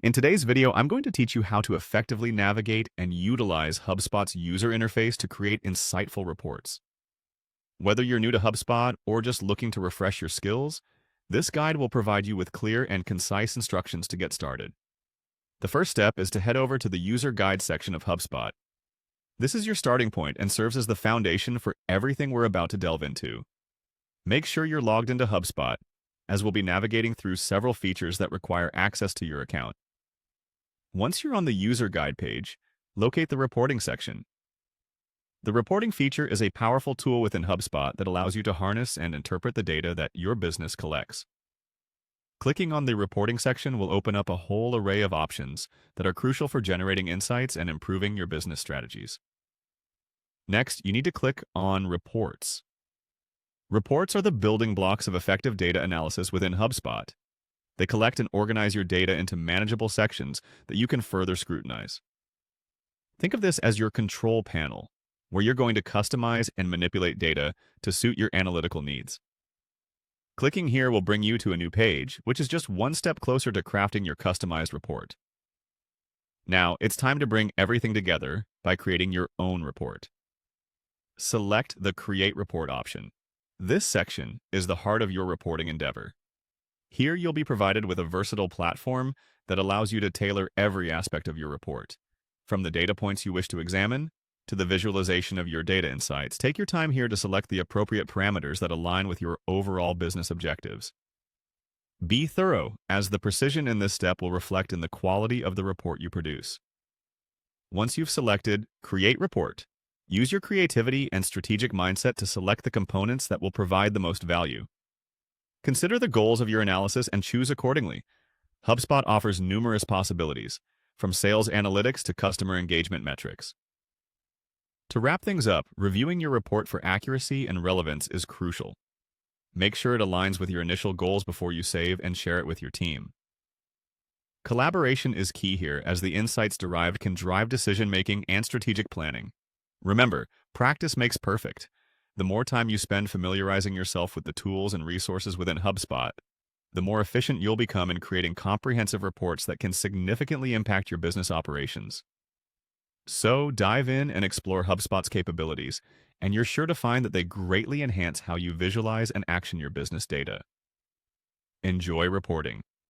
In today's video, I'm going to teach you how to effectively navigate and utilize HubSpot's user interface to create insightful reports. Whether you're new to HubSpot or just looking to refresh your skills, this guide will provide you with clear and concise instructions to get started. The first step is to head over to the User Guide section of HubSpot. This is your starting point and serves as the foundation for everything we're about to delve into. Make sure you're logged into HubSpot, as we'll be navigating through several features that require access to your account. Once you're on the User Guide page, locate the Reporting section. The reporting feature is a powerful tool within HubSpot that allows you to harness and interpret the data that your business collects. Clicking on the Reporting section will open up a whole array of options that are crucial for generating insights and improving your business strategies. Next, you need to click on Reports. Reports are the building blocks of effective data analysis within HubSpot. They collect and organize your data into manageable sections that you can further scrutinize. Think of this as your control panel, where you're going to customize and manipulate data to suit your analytical needs. Clicking here will bring you to a new page, which is just one step closer to crafting your customized report. Now, it's time to bring everything together by creating your own report. Select the Create Report option. This section is the heart of your reporting endeavor. Here you'll be provided with a versatile platform that allows you to tailor every aspect of your report, from the data points you wish to examine to the visualization of your data insights. Take your time here to select the appropriate parameters that align with your overall business objectives. Be thorough, as the precision in this step will reflect in the quality of the report you produce. Once you've selected Create Report, use your creativity and strategic mindset to select the components that will provide the most value. Consider the goals of your analysis and choose accordingly. HubSpot offers numerous possibilities, from sales analytics to customer engagement metrics. To wrap things up, reviewing your report for accuracy and relevance is crucial. Make sure it aligns with your initial goals before you save and share it with your team. Collaboration is key here, as the insights derived can drive decision-making and strategic planning. Remember, practice makes perfect. The more time you spend familiarizing yourself with the tools and resources within HubSpot, the more efficient you'll become in creating comprehensive reports that can significantly impact your business operations. So dive in and explore HubSpot's capabilities, and you're sure to find that they greatly enhance how you visualize and action your business data. Enjoy reporting.